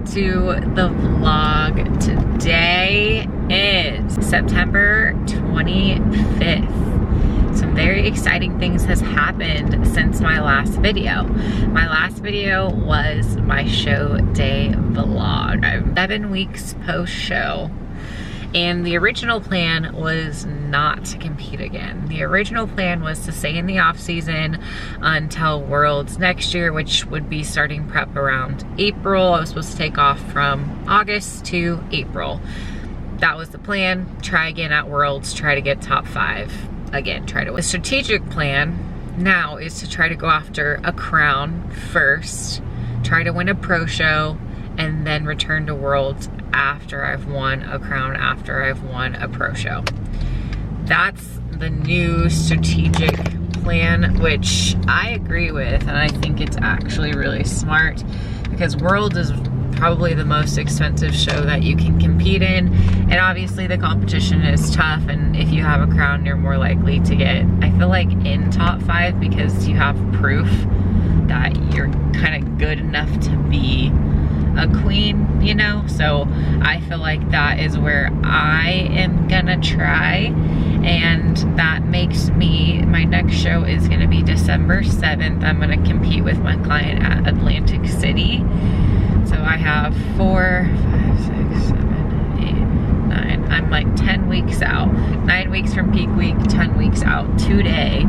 to the vlog. Today is September 25th. Some very exciting things has happened since my last video. My last video was my show day vlog. I'm 7 weeks post show. And the original plan was not to compete again. The original plan was to stay in the off season until Worlds next year, which would be starting prep around April. I was supposed to take off from August to April. That was the plan. Try again at Worlds, try to get top 5 again, try to win. The strategic plan now is to try to go after a crown first, try to win a pro show, and then return to Worlds after I've won a crown, after I've won a pro show. That's the new strategic plan, which I agree with, and I think it's actually really smart because Worlds is probably the most expensive show that you can compete in, and obviously the competition is tough, and if you have a crown, you're more likely to get, I feel like, in top 5 because you have proof that you're kind of good enough to be a queen, you know? So I feel like that is where I am gonna try, and that makes me, my next show is gonna be December 7th. I'm gonna compete with my client at Atlantic City. So I have 4, 5, 6, 7, 8, 9. I'm like 10 weeks out. 9 weeks from peak week, 10 weeks out today.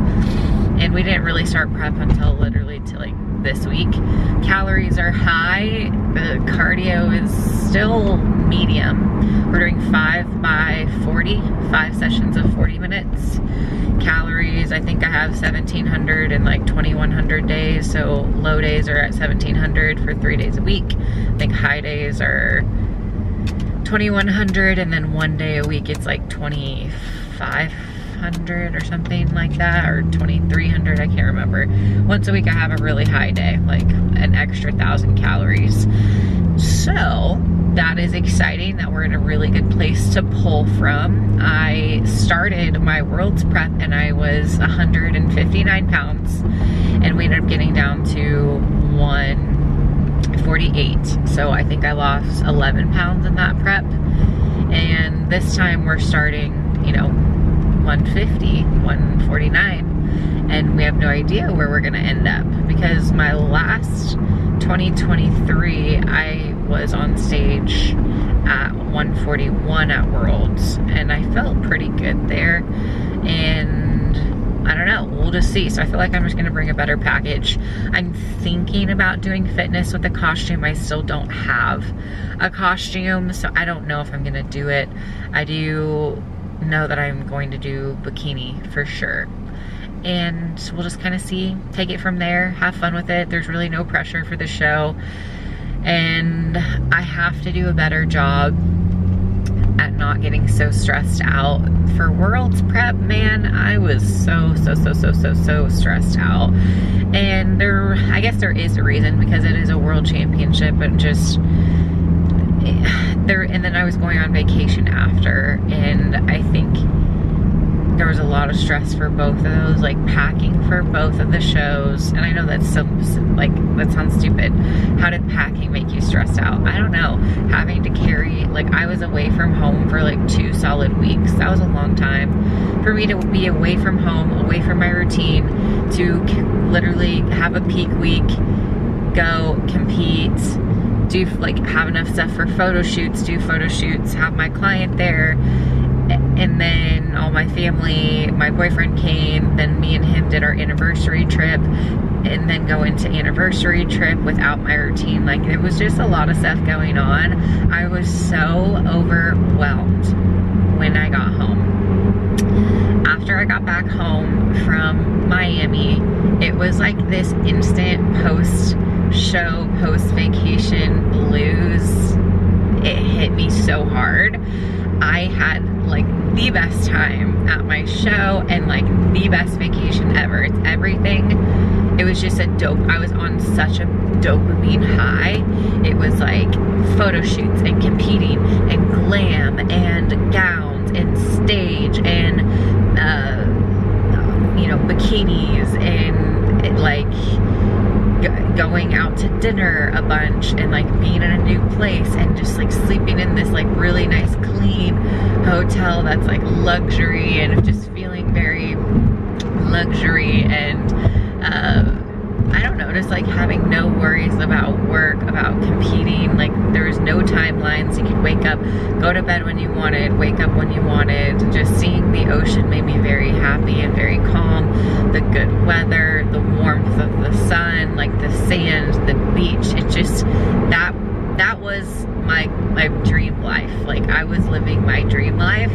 And we didn't really start prep until literally to like this week. Calories are high. The cardio is still medium. We're doing 5 by 40, 5 sessions of 40 minutes. Calories, I think I have 1,700 and like 2,100 days. So low days are at 1,700 for 3 days a week. I think high days are 2,100, and then 1 day a week it's like 2,500 or something like that, or 2,300, I can't remember. Once a week I have a really high day, like an extra 1,000 calories. So that is exciting that we're in a really good place to pull from. I started my Worlds prep and I was 159 pounds, and we ended up getting down to 148. So I think I lost 11 pounds in that prep. And this time we're starting, you know, 150, 149, and we have no idea where we're gonna end up, because my last 2023 I was on stage at 141 at Worlds, and I felt pretty good there, and I don't know, we'll just see. So I feel like I'm just gonna bring a better package. I'm thinking about doing fitness with a costume. I still don't have a costume, so I don't know if I'm gonna do it. I do know that I'm going to do bikini for sure, and we'll just kind of see, take it from there, have fun with it. There's really no pressure for the show, and I have to do a better job at not getting so stressed out. For Worlds prep, man, I was so stressed out, and I guess there is a reason, because it is a world championship, but just there, and then I was going on vacation after, and I think there was a lot of stress for both of those, like packing for both of the shows. And I know that's so, like, that sounds stupid. How did packing make you stressed out? I don't know. Having to carry, like, I was away from home for like 2 solid weeks. That was a long time for me to be away from home, away from my routine, to literally have a peak week, go compete, do, like, have enough stuff for photo shoots, do photo shoots, have my client there, and then all my family, my boyfriend came, then me and him did our anniversary trip, and then go into anniversary trip without my routine. Like, it was just a lot of stuff going on. I was so overwhelmed when I got home. After I got back home from Miami, it was like this instant post-show, post-vacation blues. It hit me so hard. I had like the best time at my show and like the best vacation ever. It's everything. It was just I was on such a dopamine high. It was like photo shoots and competing and glam and gowns and stage and you know, bikinis and like going out to dinner a bunch and like being in a new place and just like sleeping in this like really nice clean hotel that's like luxury and just feeling very luxury and I don't know, just like having no worries about work, about competing. Like there was no timelines. You could wake up, go to bed when you wanted, wake up when you wanted. Just seeing the ocean made me very happy and very calm. The good weather, the warmth of the sun, like the sand, the beach. It just, that was my dream life. Like I was living my dream life.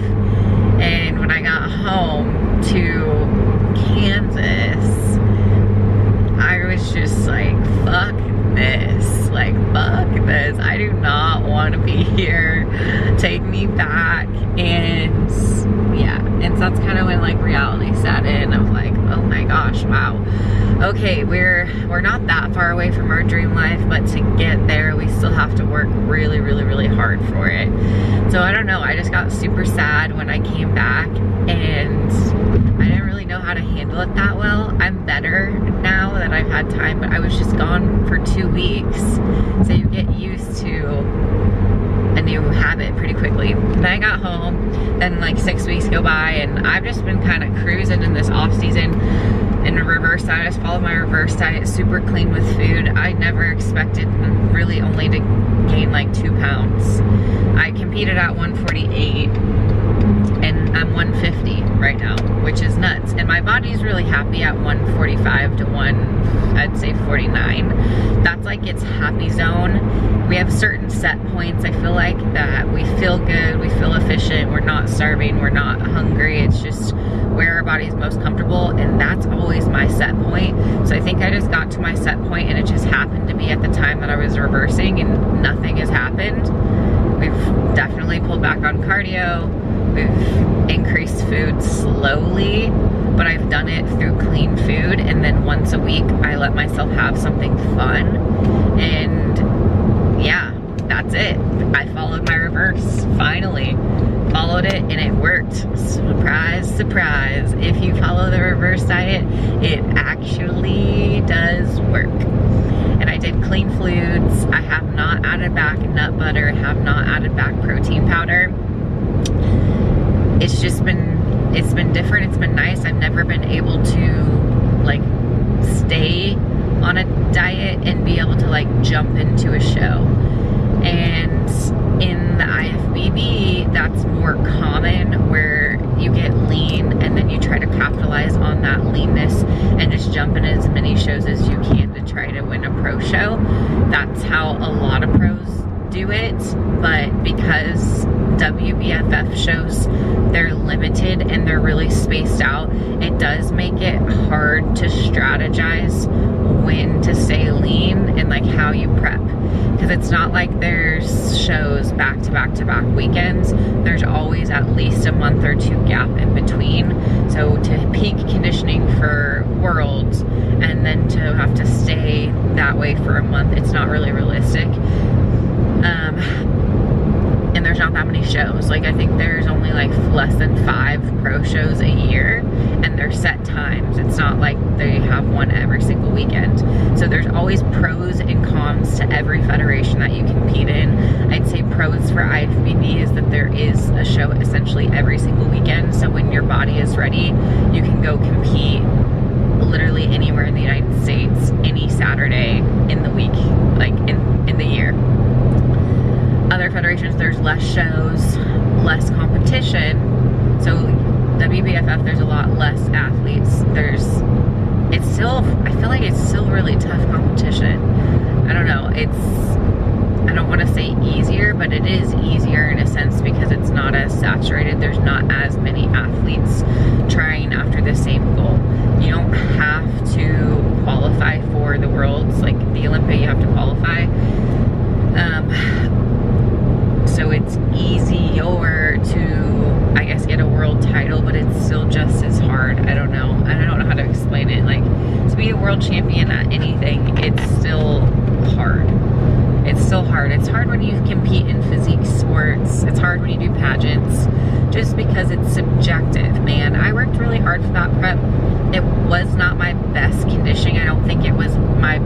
And when I got home to Kansas, I was just like, fuck this. Like, fuck this. I do not want to be here. Take me back. And yeah, and so that's kind of when like reality set in. I was like, oh my gosh, wow. Okay, we're not that far away from our dream life, but to get there, we still have to work really, really, really hard for it. So I don't know, I just got super sad when I came back and I didn't really know how to handle it that well. I'm better now that I've had time, but I was just gone for 2 weeks. So you get used to a new habit pretty quickly. Then I got home, then like 6 weeks go by and I've just been kind of cruising in this off season in a reverse diet. I just followed my reverse diet, super clean with food. I never expected really only to gain like 2 pounds. I competed at 148 and I'm 150 right now, which is nuts. And my body's really happy at 145 to I'd say 49. That's like its happy zone. We have certain set points, I feel like, that we feel good, we feel efficient, we're not starving, we're not hungry. It's just where our body's most comfortable, and that's always my set point. So I think I just got to my set point and it just happened to be at the time that I was reversing and nothing has happened. We've definitely pulled back on cardio. We've increased food slowly, but I've done it through clean food, and then once a week I let myself have something fun, and yeah, that's it. I followed my reverse, finally. Followed it and it worked. Surprise, surprise. If you follow the reverse diet, it actually does work. And I did clean foods. I have not added back nut butter, have not added back protein powder. It's been different, it's been nice. I've never been able to like stay on a diet and be able to like jump into a show. And in the IFBB, that's more common, where you get lean and then you try to capitalize on that leanness and just jump in as many shows as you can to try to win a pro show. That's how a lot of pros do it, but because WBFF shows, they're limited and they're really spaced out, it does make it hard to strategize when to stay lean and like how you prep, because it's not like there's shows back to back to back weekends. There's always at least a month or two gap in between. So to peak conditioning for Worlds and then to have to stay that way for a month, it's not really realistic. And there's not that many shows. Like I think there's only like less than 5 pro shows a year, and they're set times. It's not like they have one every single weekend. So there's always pros and cons to every federation that you compete in. I'd say pros for IFBB is that there is a show essentially every single weekend. So when your body is ready, you can go compete literally anywhere in the United States, any Saturday in the week, like in the year. Other federations, there's less shows, less competition. So WBFF, there's a lot less athletes. I feel like it's still really tough competition. I don't know, I don't want to say easier, but it is easier in a sense because it's not as saturated. There's not as many athletes trying after the same goal. You don't have to qualify for the Worlds, like the Olympia, you have to qualify. So it's easier to, I guess, get a world title, but it's still just as hard. I don't know how to explain it. Like, to be a world champion at anything, it's still hard. It's still hard. It's hard when you compete in physique sports. It's hard when you do pageants, just because it's subjective, man. I worked really hard for that prep. It was not my best conditioning. I don't think it was my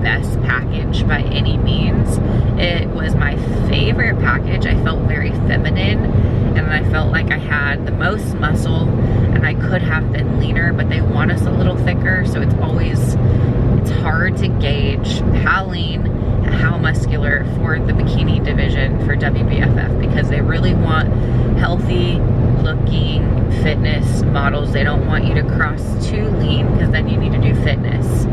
best package by any means. It was my favorite package. I felt very feminine, and I felt like I had the most muscle, and I could have been leaner, but they want us a little thicker, so it's hard to gauge how lean and how muscular for the bikini division for WBFF, because they really want healthy looking fitness models. They don't want you to cross too lean, because then you need to do fitness.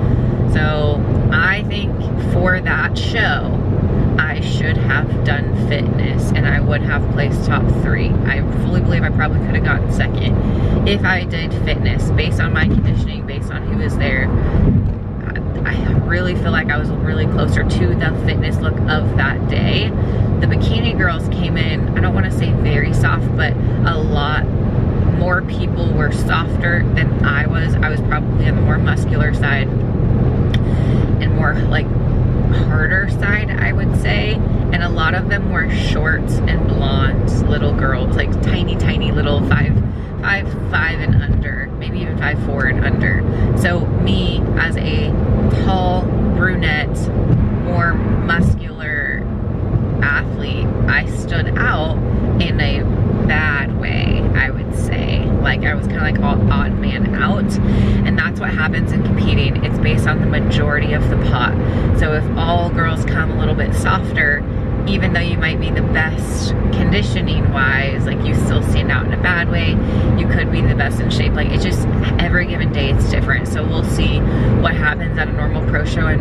So I think for that show, I should have done fitness, and I would have placed top 3. I fully believe I probably could have gotten second if I did fitness, based on my conditioning, based on who was there. I really feel like I was really closer to the fitness look of that day. The bikini girls came in, I don't want to say very soft, but a lot more people were softer than I was. I was probably on the more muscular side and more like harder side, I would say. And a lot of them were short and blonde little girls, like tiny little 5'5" and under, maybe even 5'4" and under. So me as a tall brunette, more muscular athlete, I stood out in a bad way, I would say. Like I was kind of like odd man out, and that's what happens in competing. It's based on the majority of the pot. So if all girls come a little bit softer, even though you might be the best conditioning wise, like you still stand out in a bad way. You could be the best in shape. Like it's just every given day it's different. So we'll see what happens at a normal pro show. I've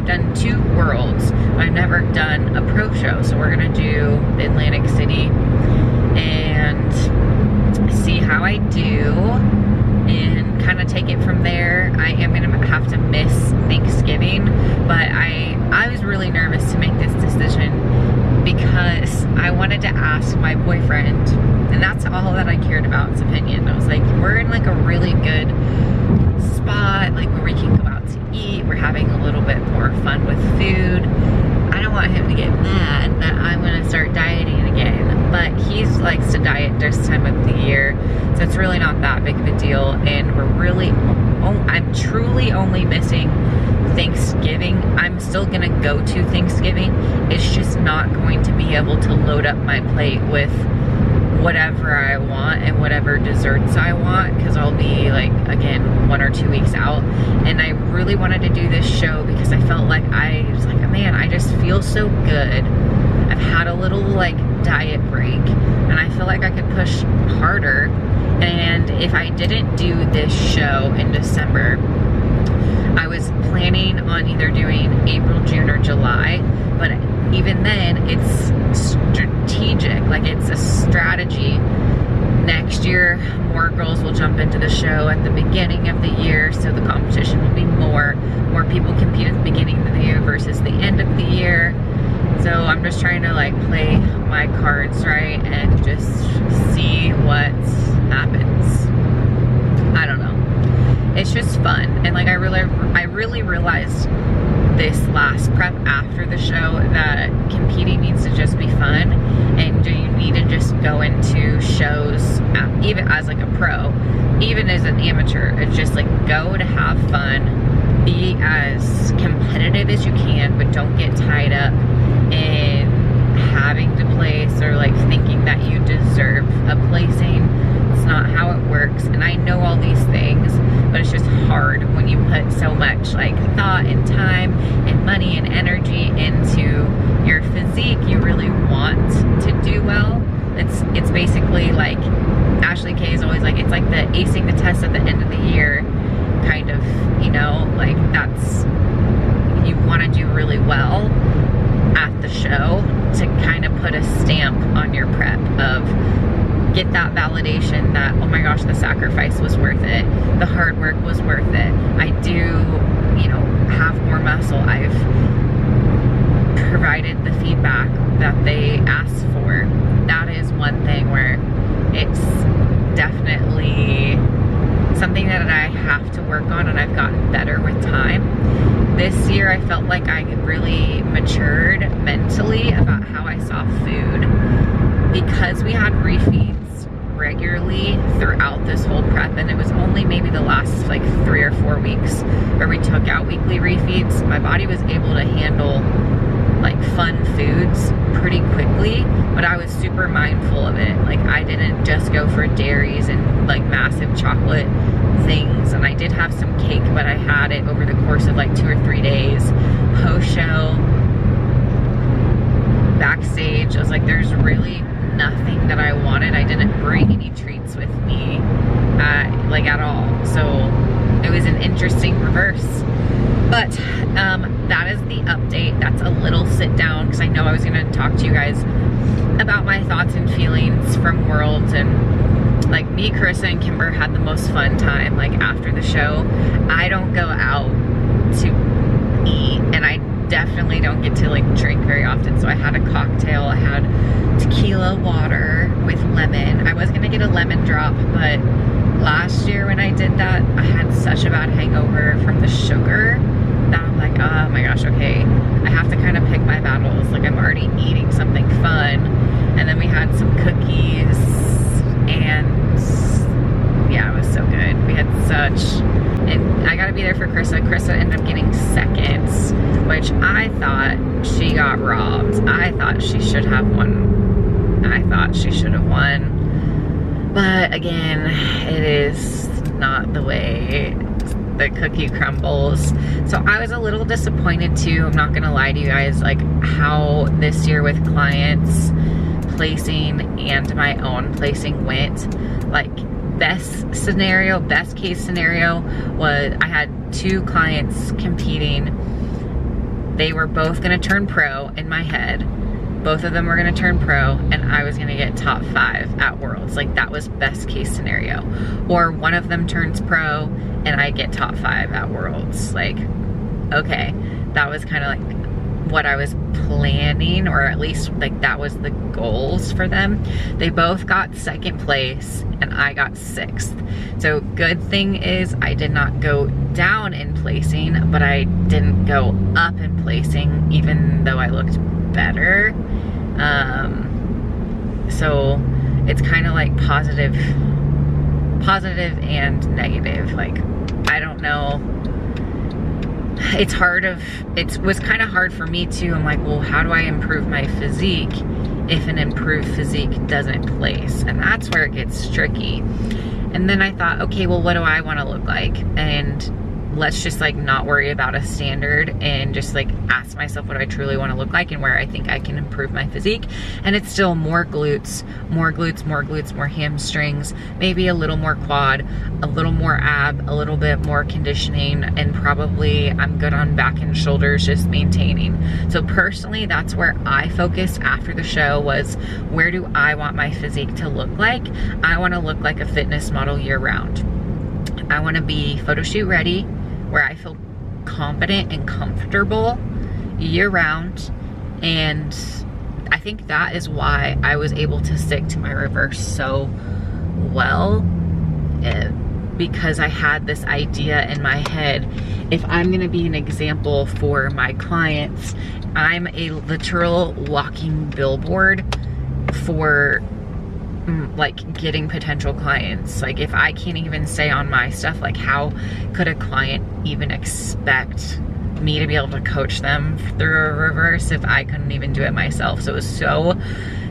done 2 worlds, but I've never done a pro show. So we're gonna do Atlantic City and see how I do and kind of take it from there. I am gonna have to miss Thanksgiving, but I was really nervous to make this decision because I wanted to ask my boyfriend, and that's all that I cared about, his opinion. I was like, we're in like a really good spot, like where we can go out to eat, we're having a little bit more fun with food. I don't want him to get mad that I'm gonna start dieting again, but he likes to diet this time of the year, so it's really not that big of a deal. And I'm truly only missing Thanksgiving. I'm still gonna go to Thanksgiving. It's just not going to be able to load up my plate with whatever I want and whatever desserts I want, because I'll be like, again, 1 or 2 weeks out. And I really wanted to do this show because I felt like I was like, man, I just feel so good. I've had a little like diet break, and I feel like I could push harder. And if I didn't do this show in December, I was planning on either doing April, June, or July, but even then it's strategic, like it's a strategy. Next year, more girls will jump into the show at the beginning of the year, so the competition will be more people compete at the beginning of the year versus the end of the year. So I'm just trying to like play my cards right and just see what happens. I don't know. It's just fun, and like I really realized this last prep after the show that competing needs to just be fun, and you need to just go into shows even as like a pro, even as an amateur. It's just like go to have fun, be as competitive as you can, but don't get tied up in having to place or like thinking that you deserve a placing. It's not how it works, and I know all these things, but it's just hard when you put so much like thought and time and money and energy into your physique. You really want to do well. It's basically like Ashley K is always like, it's like the acing the test at the end of the year kind of, you know, like that's, you want to do really well at the show to kind of put a stamp on your prep of get that validation that, oh my gosh, the sacrifice was worth it, the hard work was worth it. I do, you know, have more muscle. I've provided the feedback that they asked for. That is one thing where it's definitely something that I have to work on, and I've gotten better with time. This year I felt like I really matured mentally about how I saw food, because we had refeeds regularly throughout this whole prep, and it was only maybe the last like 3 or 4 weeks where we took out weekly refeeds. My body was able to handle like fun foods pretty quickly, but I was super mindful of it. Like I didn't just go for dairies and like massive chocolate things, and I did have some cake, but I had it over the course of like 2 or 3 days. Post-show, backstage, I was like, there's really nothing that I wanted. I didn't bring any treats with me like at all, so it was an interesting reverse. But that is the update. That's a little sit down, because I know I was going to talk to you guys about my thoughts and feelings from Worlds. And like me, Carissa, and Kimber had the most fun time like after the show. I don't go out to eat, and I definitely don't get to like drink very often, so I had a cocktail. I had tequila water with lemon. I was gonna get a lemon drop, but last year when I did that, I had such a bad hangover from the sugar that I'm like, oh my gosh, okay, I have to kind of pick my battles. Like I'm already eating something fun. And then we had some cookies, and yeah, it was so good. We had such, and I gotta be there for Carissa. Carissa ended up getting seconds, which I thought she got robbed. I thought she should have won. I thought she should have won. But again, it is not the way the cookie crumbles. So I was a little disappointed too. I'm not gonna lie to you guys, like how this year with clients placing and my own placing went. Like best case scenario was I had 2 clients competing. They were both gonna turn pro in my head. Both of them were gonna turn pro, and I was gonna get top 5 at Worlds. Like that was best case scenario. Or one of them turns pro and I get top 5 at Worlds. Like, okay, that was kind of like what I was planning, or at least like that was the goals for them. They both got 2nd place and I got 6th. So good thing is I did not go down in placing, but I didn't go up in placing, even though I looked better. So it's kind of like positive and negative. Like I don't know, it was kind of hard for me too. I'm like, well, how do I improve my physique if an improved physique doesn't place? And that's where it gets tricky. And then I thought, okay, well, what do I want to look like? And let's just like not worry about a standard and just like ask myself what I truly want to look like and where I think I can improve my physique. And it's still more glutes, more hamstrings, maybe a little more quad, a little more ab, a little bit more conditioning, and probably I'm good on back and shoulders, just maintaining. So personally, that's where I focused after the show, was where do I want my physique to look like? I want to look like a fitness model year round. I want to be photo shoot ready, where I feel confident and comfortable year round. And I think that is why I was able to stick to my reverse so well, because I had this idea in my head. If I'm gonna be an example for my clients, I'm a literal walking billboard for like getting potential clients. Like if I can't even say on my stuff, like how could a client even expect me to be able to coach them through a reverse if I couldn't even do it myself? So it was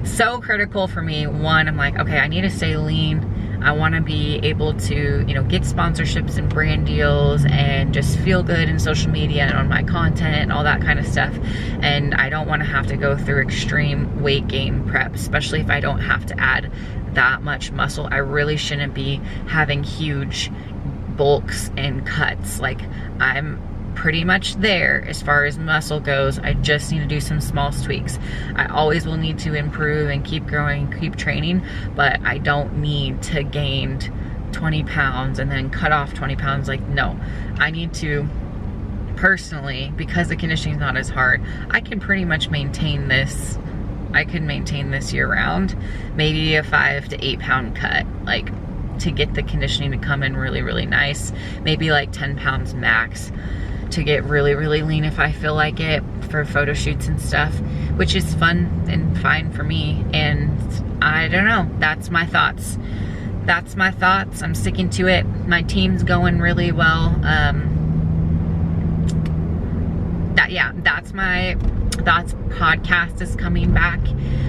so critical for me. One, I'm like, okay, I need to stay lean. I want to be able to, you know, get sponsorships and brand deals and just feel good in social media and on my content and all that kind of stuff. And I don't want to have to go through extreme weight gain prep, especially if I don't have to add that much muscle. I really shouldn't be having huge bulks and cuts. Like I'm pretty much there as far as muscle goes. I just need to do some small tweaks. I always will need to improve and keep growing, keep training, but I don't need to gain 20 pounds and then cut off 20 pounds. Like, no, I need to personally, because the conditioning is not as hard, I can pretty much maintain this. I could maintain this year round, maybe a 5 to 8 pound cut, like to get the conditioning to come in really, really nice. Maybe like 10 pounds max to get really, really lean if I feel like it for photo shoots and stuff, which is fun and fine for me. And I don't know, that's my thoughts. that's my thoughts. I'm sticking to it. My team's going really well. That's my thoughts. Podcast is coming back.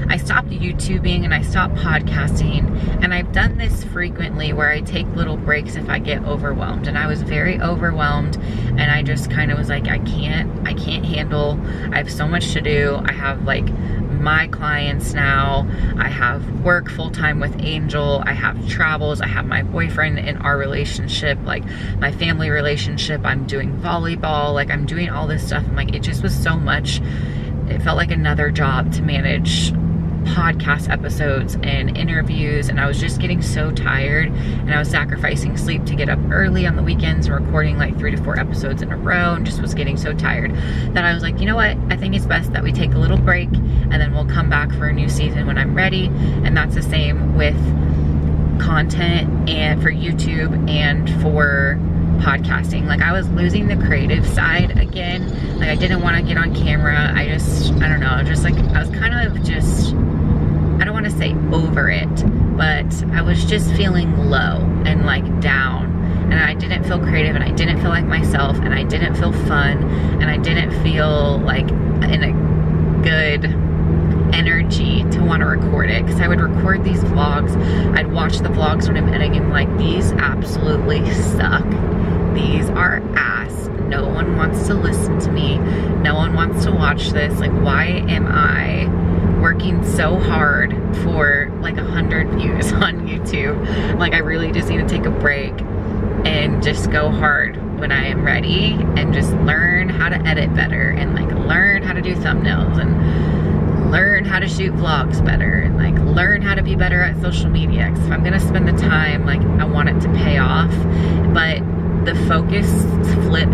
I stopped YouTubing and I stopped podcasting, and I've done this frequently where I take little breaks if I get overwhelmed, and I was very overwhelmed, and I just kind of was like, I can't handle, I have so much to do. I have like my clients now, I have work full-time with Angel, I have travels, I have my boyfriend in our relationship, like my family relationship, I'm doing volleyball, like I'm doing all this stuff. I'm like, it just was so much. It felt like another job to manage podcast episodes and interviews, and I was just getting so tired, and I was sacrificing sleep to get up early on the weekends and recording like 3 to 4 episodes in a row, and just was getting so tired that I was like, you know what, I think it's best that we take a little break and then we'll come back for a new season when I'm ready. And that's the same with content and for YouTube and for podcasting. Like I was losing the creative side again. Like I didn't want to get on camera. I don't know, just like I was kind of just, I don't want to say over it, but I was just feeling low and like down, and I didn't feel creative, and I didn't feel like myself, and I didn't feel fun, and I didn't feel like in a good energy to want to record it, because I would record these vlogs, I'd watch the vlogs when I'm editing, and like, these absolutely suck, these are ass, no one wants to listen to me, no one wants to watch this, like why am I working so hard for like 100 views on YouTube? Like I really just need to take a break and just go hard when I am ready, and just learn how to edit better, and like learn how to do thumbnails, and learn how to shoot vlogs better, and like learn how to be better at social media. Because if I'm gonna spend the time, like I want it to pay off. But the focus flip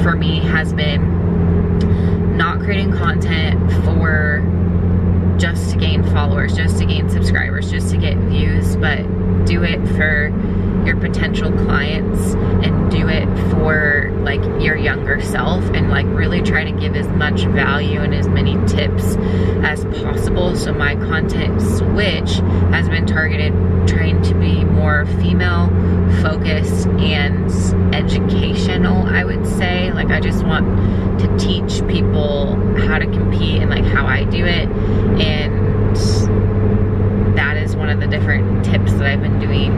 for me has been not creating content for just to gain followers, just to gain subscribers, just to get views, but do it for your potential clients, and do it for like your younger self, and like really try to give as much value and as many tips as possible. So my content switch has been targeted trying to be more female focused and educational, I would say. Like I just want to teach people how to compete and like how I do it, and that is one of the different tips that I've been doing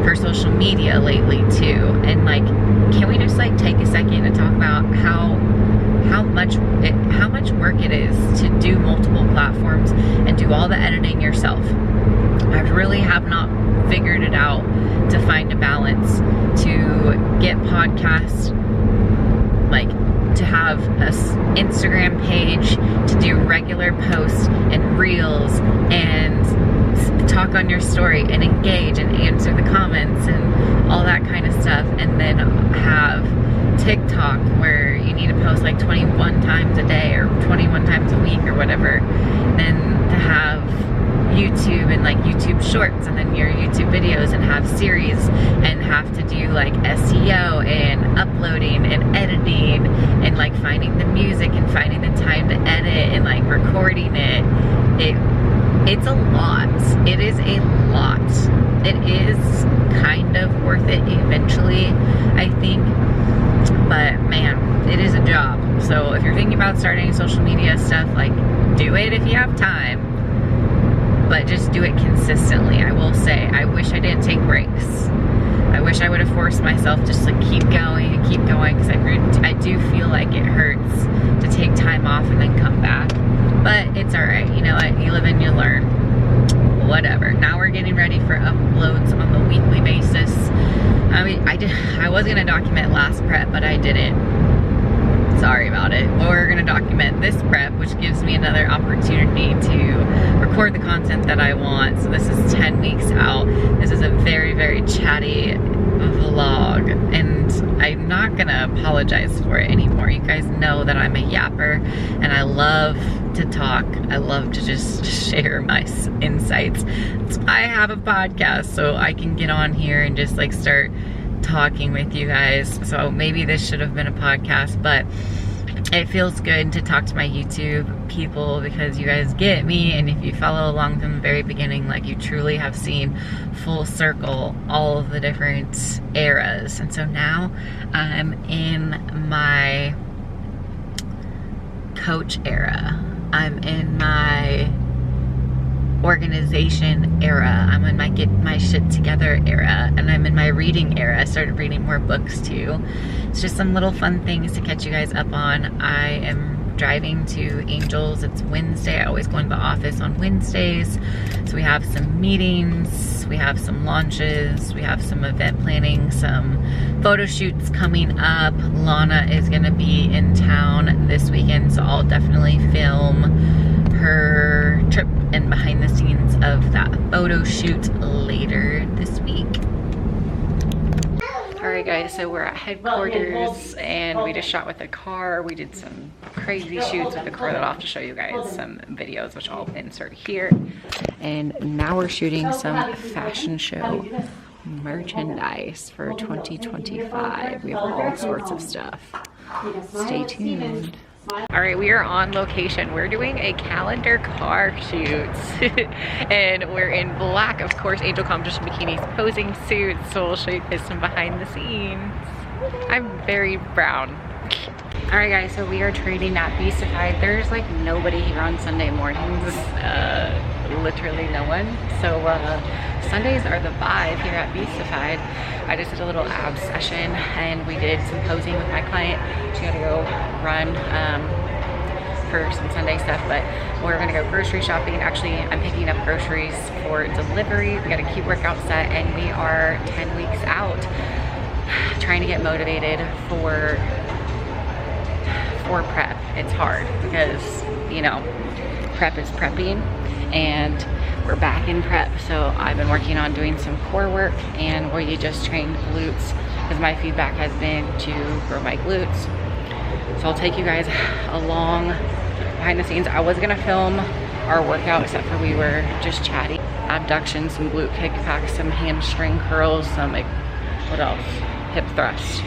for social media lately too. And like, can we just like take a second to talk about how much work it is to do multiple platforms and do all the editing yourself? I really have not figured it out to find a balance to get podcasts, like to have a Instagram page, to do regular posts and reels and talk on your story and engage and answer the comments and all that kind of stuff, and then have TikTok where you need to post like 21 times a day or 21 times a week or whatever, then to have YouTube and like YouTube shorts and then your YouTube videos, and have series, and have to do like SEO and uploading and editing and like finding the music and finding the time to edit and like recording it. It's a lot. It is a lot. It is kind of worth it eventually, I think, but man, it is a job. So if you're thinking about starting social media stuff, like do it if you have time, but just do it consistently. I will say, I wish I didn't take breaks. I wish I would have forced myself just to keep going and keep going, because I do feel like it hurts to take time off and then come back. But it's alright, you know what, you live and you learn. Whatever. Now we're getting ready for uploads on the weekly basis. I mean, I was gonna document last prep, but I didn't. Sorry about it. But we're gonna document this prep, which gives me another opportunity to record the content that I want. So this is 10 weeks out. This is a very, very chatty vlog, and I'm not gonna apologize for it anymore. You guys know that I'm a yapper, and I love to talk. I love to just share my insights. I have a podcast, so I can get on here and just like start talking with you guys. So maybe this should have been a podcast, but it feels good to talk to my YouTube people because you guys get me, and if you follow along from the very beginning, like, you truly have seen full circle all of the different eras. And so now I'm in my coach era. I'm in my organization era. I'm in my get my shit together era, and I'm in my reading era. I started reading more books too. It's just some little fun things to catch you guys up on. I am driving to Angels. It's Wednesday. I always go into the office on Wednesdays. So we have some meetings, we have some launches, we have some event planning, some photo shoots coming up. Lana is gonna be in town this weekend, so I'll definitely film her trip and behind the scenes of that photo shoot later this week. Alright guys, so we're at headquarters and we just shot with a car. We did some crazy shoots with the car that I'll have to show you guys some videos, which I'll insert here. And now we're shooting some fashion show merchandise for 2025. We have all sorts of stuff. Stay tuned. All right, we are on location. We're doing a calendar car shoot and we're in black, of course. Angel Competition Bikini's posing suits, so we'll show you guys some behind the scenes. I'm very brown. All right guys, so we are trading at Beastified. There's like nobody here on Sunday mornings, literally no one. So Sundays are the vibe here at Beastified. I just did a little ab session and we did some posing with my client. She had to go run for some Sunday stuff, but we're gonna go grocery shopping. Actually, I'm picking up groceries for delivery. We got a cute workout set and we are 10 weeks out trying to get motivated for prep. It's hard because, you know, prep is prepping and we're back in prep. So I've been working on doing some core work and we just trained glutes because my feedback has been to grow my glutes. So I'll take you guys along behind the scenes. I was gonna film our workout except for we were just chatting. Abduction, some glute kickbacks, some hamstring curls, some like, what else? Hip thrust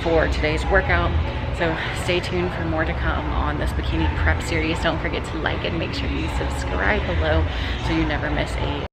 for today's workout. So stay tuned for more to come on this bikini prep series. Don't forget to like and make sure you subscribe below so you never miss a